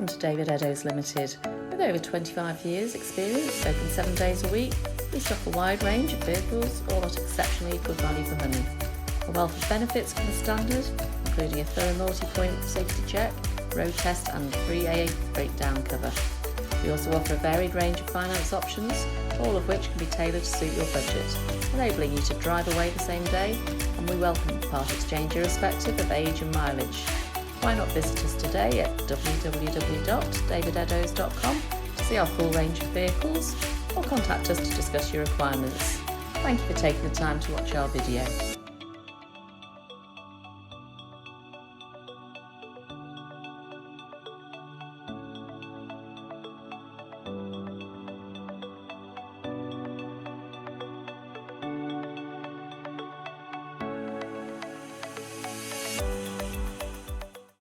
Welcome to David Eddowes Limited. With over 25 years experience, open 7 days a week, we stock a wide range of vehicles, all at exceptionally good value for money. A wealth of benefits come standard, including a thorough multi-point safety check, road test and free AA breakdown cover. We also offer a varied range of finance options, all of which can be tailored to suit your budget, enabling you to drive away the same day, and we welcome part exchange irrespective of age and mileage. Why not visit us today at www.davideddowes.com to see our full range of vehicles, or contact us to discuss your requirements. Thank you for taking the time to watch our video.